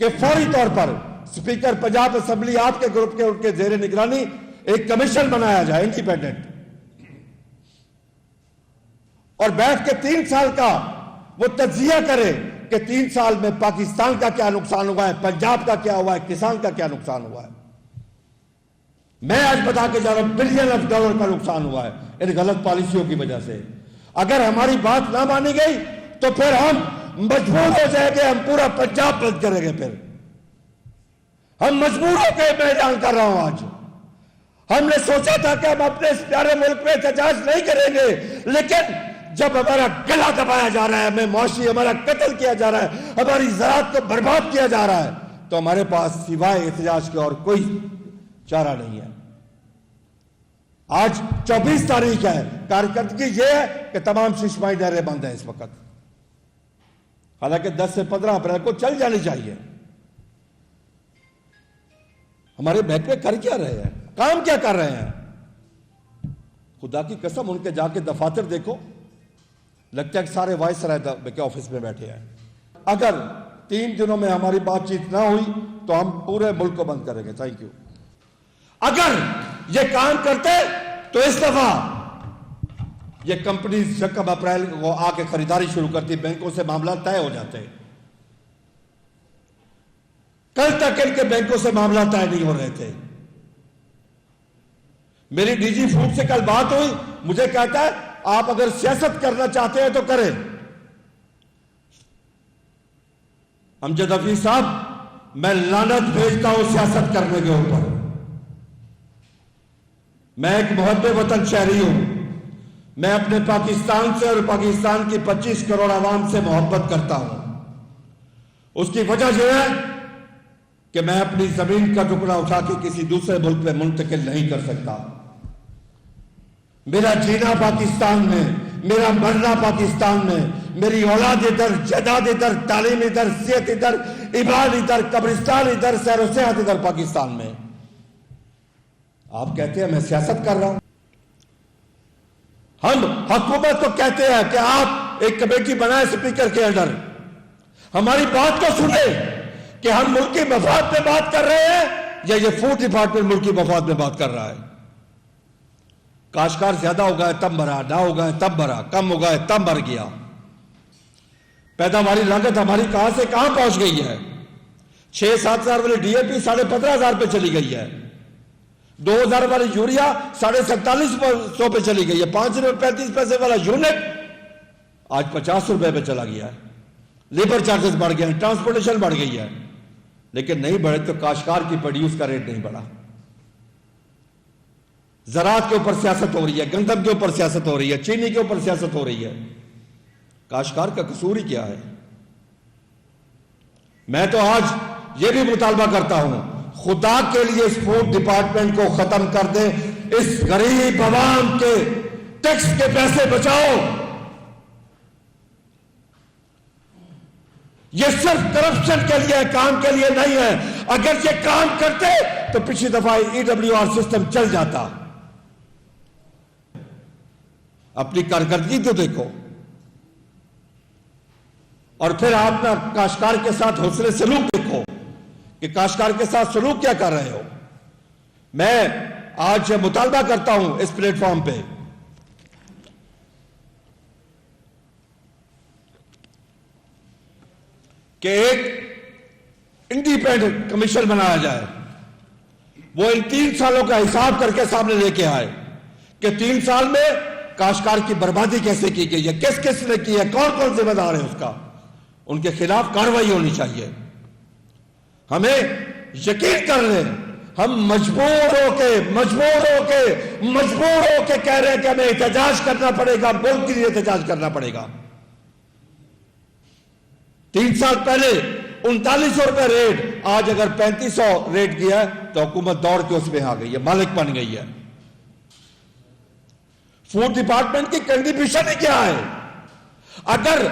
کہ فوری طور پر سپیکر پنجاب اسمبلی آپ کے گروپ کے ان کے زیر نگرانی ایک کمیشن بنایا جائے انڈیپینڈنٹ، اور بیٹھ کے 3 سال کا وہ تجزیہ کرے کہ 3 سال میں پاکستان کا کیا نقصان ہوا ہے، پنجاب کا کیا ہوا ہے، کسان کا کیا نقصان ہوا ہے۔ میں آج بتا کے جا رہا ہوں $بلین کا نقصان ہوا ہے ان غلط پالیسیوں کی وجہ سے۔ اگر ہماری بات نہ مانی گئی تو پھر ہم مجبور ہو جائیں گے، ہم پورا پنجاب بند کریں گے، پھر ہم مجبور ہو کے میں اعلان کر رہا ہوں آج۔ ہم نے سوچا تھا کہ ہم اپنے اس پیارے ملک میں احتجاج نہیں کریں گے، لیکن جب ہمارا گلا دبایا جا رہا ہے، ہمیں معاشی ہمارا قتل کیا جا رہا ہے، ہماری زراعت کو برباد کیا جا رہا ہے، تو ہمارے پاس سوائے احتجاج کے اور کوئی چارہ نہیں ہے۔ آج 24 تاریخ ہے، کارکردگی یہ ہے کہ تمام ششمائی ڈیرے بند ہیں اس وقت، حالانکہ 10 سے 15 اپریل کو چل جانی چاہیے۔ ہمارے محکمے کر کیا رہے ہیں، کام کیا کر رہے ہیں؟ خدا کی قسم ان کے جا کے دفاتر دیکھو، لگتا ہے کہ سارے وائس رائے کے آفس میں بیٹھے ہیں۔ اگر 3 دنوں میں ہماری بات چیت نہ ہوئی تو ہم پورے ملک کو بند کریں گے۔ Thank you. اگر یہ کام کرتے تو اس دفعہ یہ کمپنیز 1 اپریل کو آ کے خریداری شروع کرتی، بینکوں سے معاملات طے ہو جاتے۔ کل تک ان کے بینکوں سے معاملات طے نہیں ہو رہے تھے۔ میری ڈی جی فوڈ سے کل بات ہوئی، مجھے کہتا ہے آپ اگر سیاست کرنا چاہتے ہیں تو کریں۔ امجد حفیظ صاحب، میں لعنت بھیجتا ہوں سیاست کرنے کے اوپر۔ میں ایک محب وطن شہری ہوں، میں اپنے پاکستان سے اور پاکستان کی 25 کروڑ عوام سے محبت کرتا ہوں۔ اس کی وجہ یہ ہے کہ میں اپنی زمین کا ٹکڑا اٹھا کے کسی دوسرے ملک میں منتقل نہیں کر سکتا۔ میرا جینا پاکستان میں، میرا مرنا پاکستان میں، میری اولاد ادھر، جائیداد ادھر، تعلیم ادھر، صحت ادھر، عبادت ادھر، قبرستان ادھر، سیر و سیاحت ادھر پاکستان میں۔ آپ کہتے ہیں میں سیاست کر رہا ہوں۔ ہم حکومت کو کہتے ہیں کہ آپ ایک کمیٹی بنائیں سپیکر کے انڈر، ہماری بات کو سنیں کہ ہم ملکی مفاد میں بات کر رہے ہیں یا یہ فوڈ ڈپارٹمنٹ ملکی مفاد میں بات کر رہا ہے۔ کاشتکار زیادہ ہو گئے تب مرا، نہ ہو گئے تب مرا، کم ہو گئے تب مر گیا۔ پیداواری لاگت ہماری کہاں سے کہاں پہنچ گئی ہے؟ 6-7 ہزار والی ڈی اے پی 15,500 پہ چلی گئی ہے، 2,000 والی یوریا 47,500 پہ چلی گئی ہے، 5 روپے 35 پیسے والا یونٹ آج 50 روپے پہ چلا گیا ہے، لیبر چارجز بڑھ گئے ہیں، ٹرانسپورٹیشن بڑھ گئی ہے، لیکن نہیں بڑھے تو کاشتکار کی پروڈیوس کا ریٹ نہیں بڑھا۔ زراعت کے اوپر سیاست ہو رہی ہے، گندم کے اوپر سیاست ہو رہی ہے، چینی کے اوپر سیاست ہو رہی ہے، کاشتکار کا قصور ہی کیا ہے؟ میں تو آج یہ بھی مطالبہ کرتا ہوں، خدا کے لیے اس فوڈ ڈپارٹمنٹ کو ختم کر دیں، اس غریب عوام کے ٹیکس کے پیسے بچاؤ۔ یہ صرف کرپشن کے لیے، کام کے لیے نہیں ہے۔ اگر یہ کام کرتے تو پچھلی دفعہ EWR سسٹم چل جاتا۔ اپنی کارکردگی تو دیکھو، اور پھر آپ نا کاشتکار کے ساتھ حسن سلوک دیکھو کہ کاشتکار کے ساتھ سلوک کیا کر رہے ہو۔ میں آج مطالبہ کرتا ہوں اس پلیٹ فارم پہ کہ ایک انڈیپینڈنٹ کمیشن بنایا جائے، وہ ان 3 سالوں کا حساب کر کے سامنے لے کے آئے کہ 3 سال میں کاشتکار کی بربادی کیسے کی گئی ہے، کس کس نے کی ہے، کون کون ذمہ دار ہے اس کا، ان کے خلاف کارروائی ہونی چاہیے۔ ہمیں یقین کر لیں، ہم مجبور ہو کے کہہ رہے ہیں کہ ہمیں احتجاج کرنا پڑے گا، ملک کے لیے احتجاج کرنا پڑے گا۔ 3 سال پہلے 3900 روپے ریٹ، آج اگر 3500 ریٹ کیا ہے تو حکومت دوڑ کے اس میں آ گئی ہے، مالک بن گئی ہے۔ فوڈ ڈپارٹمنٹ کی کنٹریبیوشن ہی کیا ہے؟ اگر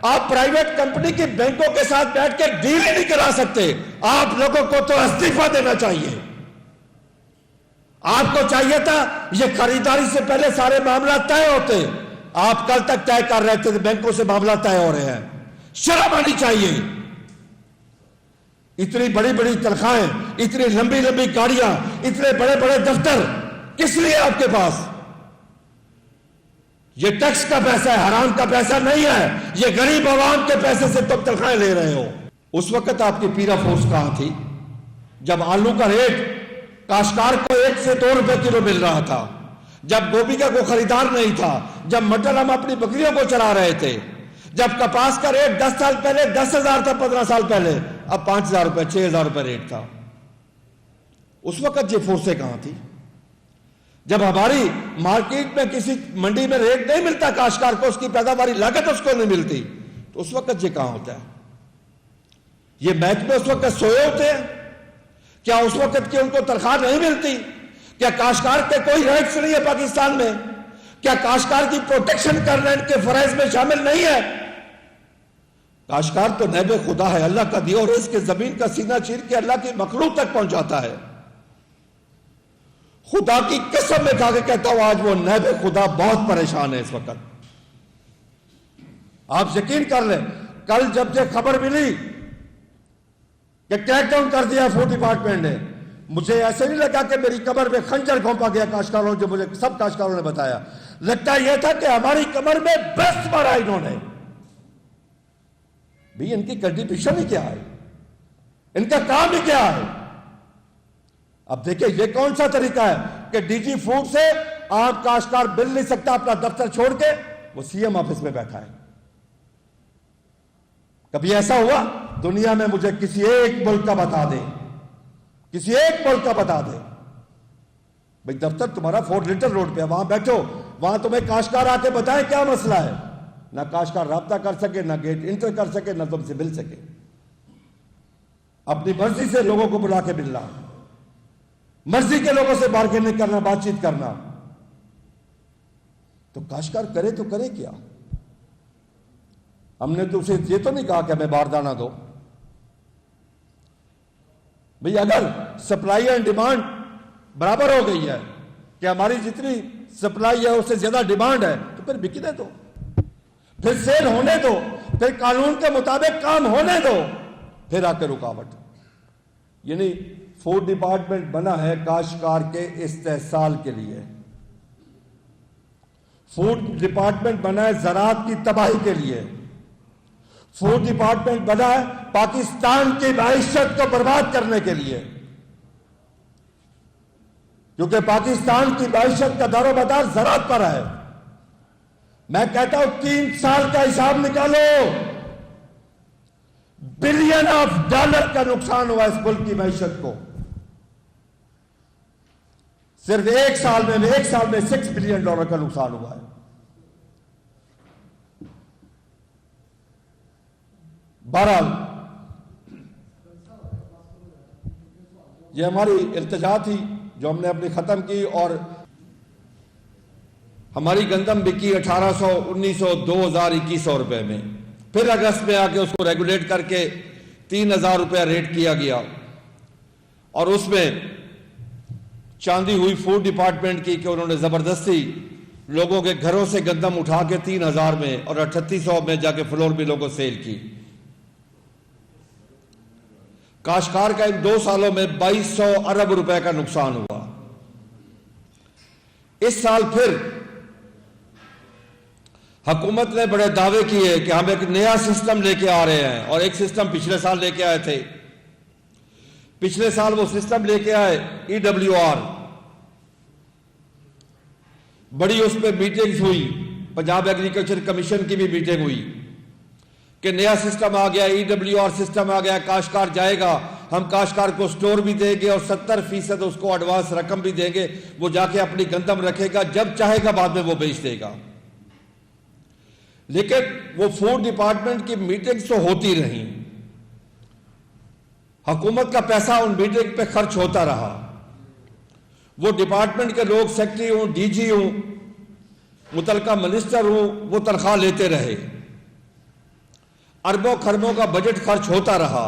آپ پرائیویٹ کمپنی کی بینکوں کے ساتھ بیٹھ کے ڈیل ہی نہیں کرا سکتے، آپ لوگوں کو تو استعفا دینا چاہیے۔ آپ کو چاہیے تھا یہ خریداری سے پہلے سارے معاملات طے ہوتے، آپ کل تک طے کر رہے تھے، بینکوں سے معاملات طے ہو رہے ہیں، شرم آنی چاہیے۔ اتنی بڑی بڑی تنخواہیں، اتنی لمبی لمبی گاڑیاں، اتنے بڑے بڑے دفتر کس لیے آپ کے پاس؟ یہ ٹیکس کا پیسہ ہے، حرام کا پیسہ نہیں ہے، یہ غریب عوام کے پیسے سے تم تنخواہیں لے رہے ہو۔ اس وقت آپ کی پیرا فورس کہاں تھی جب آلو کا ریٹ کاشتکار کو 1 سے 2 روپے کلو مل رہا تھا، جب گوبھی کا کوئی خریدار نہیں تھا، جب مٹر ہم اپنی بکریوں کو چلا رہے تھے، جب کپاس کا ریٹ 10 سال پہلے 10,000 تھا، 15 سال پہلے اب 5,000 روپے 6,000 روپے ریٹ تھا۔ اس وقت یہ فورسیں کہاں تھی جب ہماری مارکیٹ میں کسی منڈی میں ریٹ نہیں ملتا کاشتکار کو، اس کی پیداواری لاگت اس کو نہیں ملتی، تو اس وقت یہ کہاں ہوتا ہے؟ یہ محکمے اس وقت سوئے ہوتے ہیں کیا؟ اس وقت کی ان کو تنخواہ نہیں ملتی کیا؟ کاشتکار کے کوئی رائٹس نہیں ہے پاکستان میں؟ کیا کاشتکار کی پروٹیکشن کرنا ان کے فرائض میں شامل نہیں ہے؟ کاشتکار تو نیب خدا ہے، اللہ کا دیا اور اس کے زمین کا سینہ چیر کے اللہ کی مخلوق تک پہنچاتا ہے۔ خدا کی قسم میں کھا کے کہتا ہوں آج وہ نیب خدا بہت پریشان ہے اس وقت۔ آپ یقین کر لیں، کل جب یہ خبر ملی کہ کریک ڈاؤن کر دیا فوڈ ڈپارٹمنٹ نے، مجھے ایسے نہیں لگا کہ میری کمر میں خنجر گھونپا گیا کاشتکاروں، جو مجھے سب کاشتکاروں نے بتایا، لگتا یہ تھا کہ ہماری کمر میں برس مارا انہوں نے۔ بھی ان کی کنٹریبیوشن ہی کیا ہے؟ ان کا کام ہی کیا ہے؟ اب دیکھیں یہ کون سا طریقہ ہے کہ ڈی جی فوڈ سے عام کاشتکار مل نہیں سکتا اپنا دفتر چھوڑ کے، وہ سی ایم آفس میں بیٹھا ہے۔ کبھی ایسا ہوا دنیا میں؟ مجھے کسی ایک ملک کا بتا دیں، کسی ایک ملک کا بتا دیں۔ بھئی دفتر تمہارا فورٹ لنٹن روڈ پہ ہے، وہاں بیٹھو، وہاں تمہیں کاشتکار آ کے بتائیں کیا مسئلہ ہے، نہ کاشتکار رابطہ کر سکے، نہ گیٹ انٹر کر سکے، نہ تم سے مل سکے۔ اپنی مرضی سے لوگوں کو بلا کے ملنا، مرضی کے لوگوں سے بارگیننگ کرنا، بات چیت کرنا، تو کاشتکار کرے تو کرے کیا؟ ہم نے تو اسے یہ تو نہیں کہا کہ ہمیں باردانہ دو۔ بھئی اگر سپلائی اینڈ ڈیمانڈ برابر ہو گئی ہے کہ ہماری جتنی سپلائی ہے اس سے زیادہ ڈیمانڈ ہے، تو پھر بکنے دو، پھر سیل ہونے دو، پھر قانون کے مطابق کام ہونے دو، پھر آ کے رکاوٹ۔ یعنی فوڈ ڈپارٹمنٹ بنا ہے کاشتکار کے استحصال کے لیے، فوڈ ڈپارٹمنٹ بنا ہے زراعت کی تباہی کے لیے، فوڈ ڈپارٹمنٹ بنا ہے پاکستان کی معیشت کو برباد کرنے کے لیے، کیونکہ پاکستان کی معیشت کا دار و مدار زراعت پر ہے۔ میں کہتا ہوں 3 سال کا حساب نکالو، بلین آف ڈالر کا نقصان ہوا اس ملک کی معیشت کو، صرف ایک سال میں 6 بلین ڈالر کا نقصان ہوا ہے۔ بہرحال یہ ہماری التجا تھی جو ہم نے اپنی ختم کی، اور ہماری گندم بکی 1800، 1900، 2000، 2100 روپے میں، پھر اگست میں آ کے اس کو ریگولیٹ کر کے 3000 روپے ریٹ کیا گیا، اور اس میں چاندی ہوئی فوڈ ڈپارٹمنٹ کی کہ انہوں نے زبردستی لوگوں کے گھروں سے گندم اٹھا کے 3000 میں اور 3800 میں جا کے فلور ملوں کو سیل کی۔ کاشتکار کا ان 2 سالوں میں 2200 ارب روپے کا نقصان ہوا۔ اس سال پھر حکومت نے بڑے دعوے کیے کہ ہم ایک نیا سسٹم لے کے آ رہے ہیں، اور ایک سسٹم پچھلے سال لے کے آئے تھے۔ پچھلے سال وہ سسٹم لے کے آئے EWR، بڑی اس پہ میٹنگز ہوئی، پنجاب ایگریکلچر کمیشن کی بھی میٹنگ ہوئی کہ نیا سسٹم آ گیا، EWR سسٹم آ گیا، کاشتکار جائے گا، ہم کاشتکار کو سٹور بھی دیں گے اور 70% اس کو ایڈوانس رقم بھی دیں گے، وہ جا کے اپنی گندم رکھے گا، جب چاہے گا بعد میں وہ بیچ دے گا۔ لیکن وہ فوڈ ڈپارٹمنٹ کی میٹنگز تو ہوتی رہیں، حکومت کا پیسہ ان میٹنگ پہ خرچ ہوتا رہا، وہ ڈپارٹمنٹ کے لوگ سیکٹری ہوں، ڈی جی ہوں، متعلقہ منسٹر ہوں، وہ تنخواہ لیتے رہے، اربوں خربوں کا بجٹ خرچ ہوتا رہا،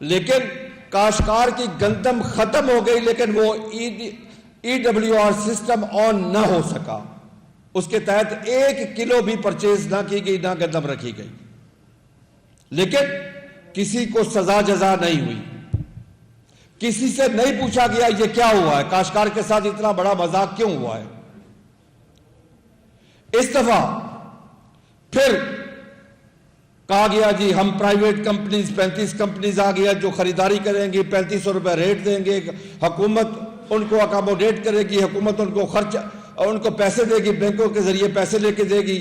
لیکن کاشتکار کی گندم ختم ہو گئی، لیکن وہ EWR سسٹم آن نہ ہو سکا، اس کے تحت 1 کلو بھی پرچیز نہ کی گئی، نہ گندم رکھی گئی، لیکن کسی کو سزا جزا نہیں ہوئی۔ کسی سے نہیں پوچھا گیا یہ کیا ہوا ہے، کاشتکار کے ساتھ اتنا بڑا مذاق کیوں ہوا ہے۔ اس دفعہ پھر کہا گیا جی ہم پرائیویٹ کمپنیز 35 کمپنیز آ گیا جو خریداری کریں گی، 3500 روپے ریٹ دیں گے، حکومت ان کو اکاموڈیٹ کرے گی، حکومت ان کو ان کو پیسے دے گی، بینکوں کے ذریعے پیسے لے کے دے گی،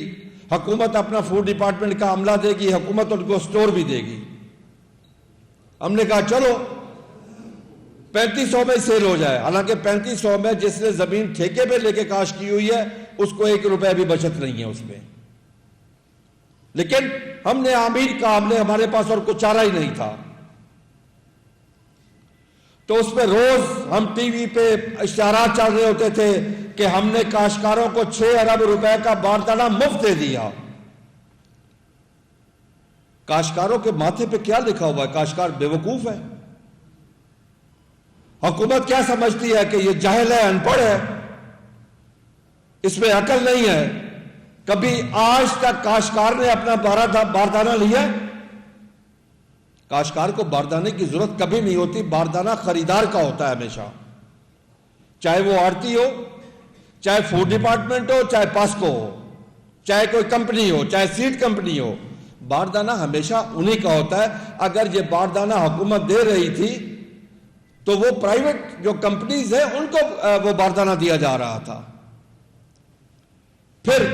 حکومت اپنا فوڈ ڈپارٹمنٹ کا عملہ دے گی، حکومت ان کو سٹور بھی دے گی۔ ہم نے کہا چلو 3500 میں سیل ہو جائے، حالانکہ 3500 میں جس نے زمین ٹھیکے پہ لے کے کاشت کی ہوئی ہے اس کو 1 روپے بھی بچت نہیں ہے اس میں، لیکن ہم نے آمین کہا، ہمارے پاس اور کچھ چارہ ہی نہیں تھا۔ تو اس پہ روز ہم ٹی وی پہ اشتہارات چل رہے ہوتے تھے کہ ہم نے کاشتکاروں کو 6 ارب روپے کا باردانہ مفت دے دیا۔ کاشتکاروں کے ماتھے پہ کیا لکھا ہوا ہے؟ کاشتکار بیوقوف ہے؟ حکومت کیا سمجھتی ہے کہ یہ جاہل ہے، ان پڑھ ہے، اس میں عقل نہیں ہے؟ کبھی آج تک کاشتکار نے اپنا باردانہ لیا؟ کاشتکار کو باردانے کی ضرورت کبھی نہیں ہوتی، باردانہ خریدار کا ہوتا ہے ہمیشہ، چاہے وہ آڑتی ہو، چاہے فوڈ ڈپارٹمنٹ ہو، چاہے پاسکو ہو، چاہے کوئی کمپنی ہو، چاہے سیڈ کمپنی ہو، باردانہ ہمیشہ انہی کا ہوتا ہے۔ اگر یہ باردانہ حکومت دے رہی تھی تو وہ پرائیویٹ جو کمپنیز ہیں ان کو وہ باردانہ دیا جا رہا تھا۔ پھر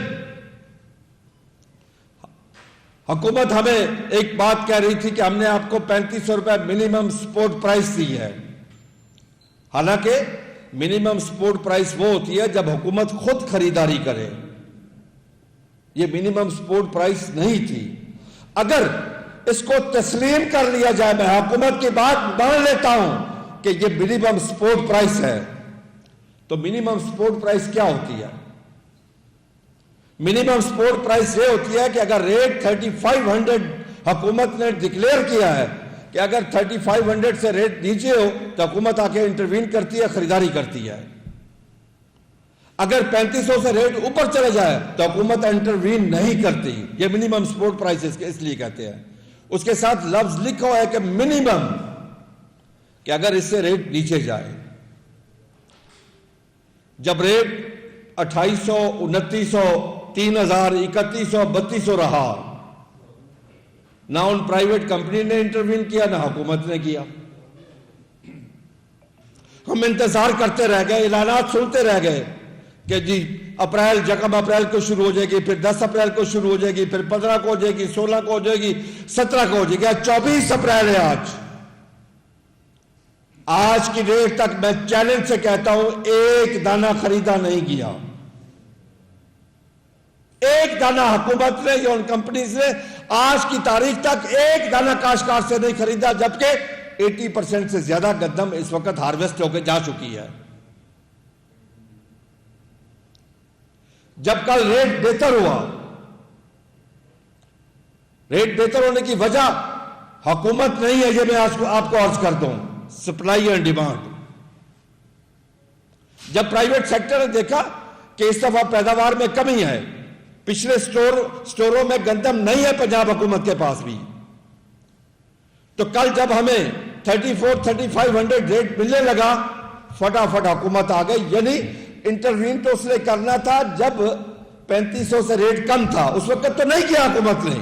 حکومت ہمیں ایک بات کہہ رہی تھی کہ ہم نے آپ کو 3500 روپے منیمم سپورٹ پرائس دی ہے، حالانکہ منیمم سپورٹ پرائس وہ ہوتی ہے جب حکومت خود خریداری کرے، یہ منیمم سپورٹ پرائس نہیں تھی۔ اگر اس کو تسلیم کر لیا جائے، میں حکومت کی بات مان لیتا ہوں کہ یہ منیمم سپورٹ پرائس ہے، تو منیمم سپورٹ پرائس کیا ہوتی ہے؟ منیمم سپورٹ پرائس یہ ہوتی ہے کہ اگر ریٹ 3500 حکومت نے ڈکلیئر کیا ہے کہ اگر 3500 سے ریٹ نیچے ہو تو حکومت آ کے انٹروین کرتی ہے، خریداری کرتی ہے۔ اگر 3500 سے ریٹ اوپر چلے جائے تو حکومت انٹروین نہیں کرتی۔ یہ منیمم سپورٹ پرائس اس لیے کہتے ہیں، اس کے ساتھ لفظ لکھا ہوا ہے کہ منیمم، کہ اگر اس سے ریٹ نیچے جائے۔ جب ریٹ 2800، 2900، 3000، 3100، 3200 رہا، نہ ان پرائیویٹ کمپنی نے انٹروین کیا، نہ حکومت نے کیا۔ ہم انتظار کرتے رہ گئے، اعلانات سنتے رہ گئے کہ جی اپریل 1 اپریل کو شروع ہو جائے گی، پھر 10 اپریل کو شروع ہو جائے گی، پھر 15 کو ہو جائے گی، 16 کو ہو جائے گی، 17 کو ہو جائے گی، 24 اپریل ہے آج کی ڈیٹ تک میں چیلنج سے کہتا ہوں ایک دانہ خریدا نہیں گیا، ایک دانہ حکومت نے یا ان کمپنیز نے آج کی تاریخ تک ایک دانہ کاشتکار سے نہیں خریدا، جبکہ 80% سے زیادہ گندم اس وقت ہارویسٹ ہو کے جا چکی ہے۔ جب کل ریٹ بہتر ہوا، ریٹ بہتر ہونے کی وجہ حکومت نہیں ہے، یہ میں آپ کو عرض کر دوں، سپلائی اینڈ ڈیمانڈ۔ جب پرائیویٹ سیکٹر نے دیکھا کہ اس دفعہ پیداوار میں کمی ہے، پچھلے سٹوروں میں گندم نہیں ہے پنجاب حکومت کے پاس بھی، تو کل جب ہمیں 34,3500 ریٹ ملنے لگا، فٹافٹ حکومت آ گئی۔ یعنی انٹروین تو اس نے کرنا تھا جب 3500 سے ریٹ کم تھا، اس وقت تو نہیں کیا حکومت نے۔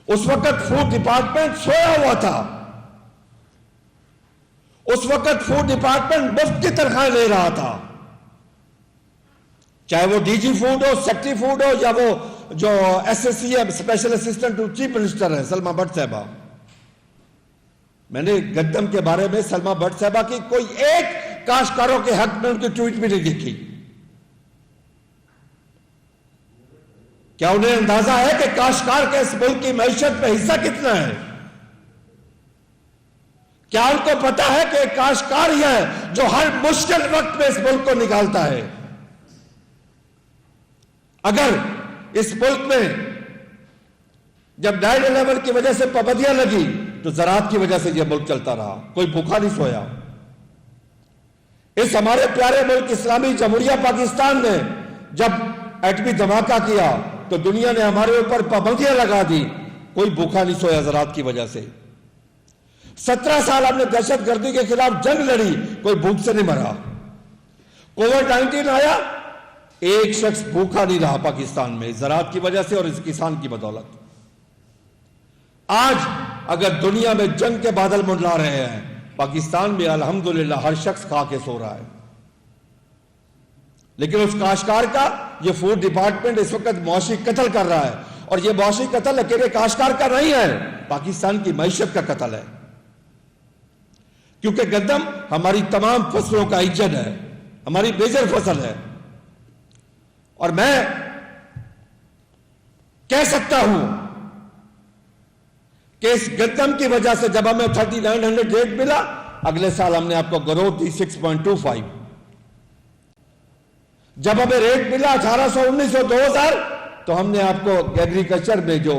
اس وقت فوڈ ڈپارٹمنٹ سویا ہوا تھا، اس وقت فوڈ ڈپارٹمنٹ مفت کی تنخواہ لے رہا تھا، چاہے وہ ڈی جی فوڈ ہو، سیکٹری فوڈ ہو، یا وہ جو ایس ایس سی ہے، special assistant to chief minister ہے سلما بٹ صاحبہ۔ میں نے گندم کے بارے میں سلما بٹ صاحبہ کی کوئی ایک کاشتکاروں کے حق میں ان کی ٹویٹ بھی نہیں دیکھی۔ کیا انہیں اندازہ ہے کہ کاشتکار کے اس ملک کی معیشت میں حصہ کتنا ہے؟ کیا ان کو پتا ہے کہ کاشتکار ہی ہے جو ہر مشکل وقت میں اس ملک کو نکالتا ہے؟ اگر اس ملک میں جب 9/11 کی وجہ سے پابندیاں لگی تو زراعت کی وجہ سے یہ ملک چلتا رہا، کوئی بھوکا نہیں سویا۔ اس ہمارے پیارے ملک اسلامی جمہوریہ پاکستان نے جب ایٹمی دھماکہ کیا تو دنیا نے ہمارے اوپر پابندیاں لگا دی، کوئی بھوکا نہیں سویا زراعت کی وجہ سے۔ 17 سال ہم نے دہشت گردی کے خلاف جنگ لڑی, کوئی بھوک سے نہیں مرا. کووڈ-19 آیا, ایک شخص بھوکا نہیں رہا پاکستان میں, زراعت کی وجہ سے اور اس کسان کی بدولت. آج اگر دنیا میں جنگ کے بادل منڈلا رہے ہیں, پاکستان میں الحمدللہ ہر شخص کھا کے سو رہا ہے. لیکن اس کاشتکار کا یہ فوڈ ڈپارٹمنٹ اس وقت معاشی قتل کر رہا ہے, اور یہ معاشی قتل اکیلے کاشتکار کا نہیں ہے, پاکستان کی معیشت کا قتل ہے. کیونکہ گندم ہماری تمام فصلوں کا انجن ہے, ہماری میجر فصل ہے. اور میں کہہ سکتا ہوں کہ اس گندم کی وجہ سے جب ہمیں 3900 ریٹ ملا, اگلے سال ہم نے آپ کو گروتھ دی 6.25. جب ہمیں ریٹ ملا 1800, 1900, 2000, تو ہم نے آپ کو ایگریکلچر میں جو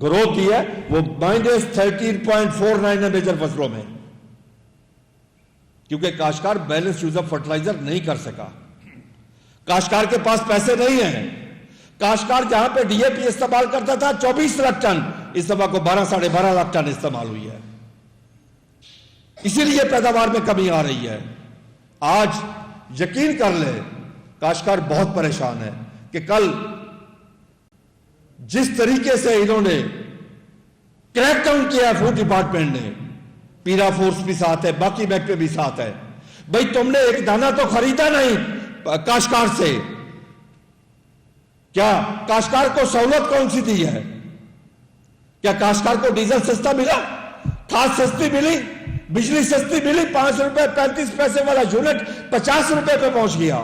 گروتھ دی ہے وہ -13.49 ہے میجر فصلوں میں, کیونکہ کاشتکار بیلنس یوز آف فرٹیلائزر نہیں کر سکا. کاشتکار کے پاس پیسے نہیں ہیں. کاشتکار جہاں پہ ڈی اے پی استعمال کرتا تھا 24 لاکھ ٹن, اس دفعہ کو 12-12.5 لاکھ ٹن استعمال ہوئی ہے. اسی لیے پیداوار میں کمی آ رہی ہے. آج یقین کر لے کاشتکار بہت پریشان ہے کہ کل جس طریقے سے انہوں نے کریک ڈاؤن کیا فوڈ ڈپارٹمنٹ نے, پیرا فورس بھی ساتھ ہے, باقی محکمے بھی ساتھ ہے. بھئی تم نے ایک دانہ تو خریدا نہیں کاشتکار سے, کیا کاشتکار کو سہولت کون سی دی ہے؟ کیا کاشتکار کو ڈیزل سستا ملا, کھاد سستی ملی, بجلی سستی ملی؟ 5 روپے 35 پیسے والا یونٹ 50 روپے پہ پہنچ گیا.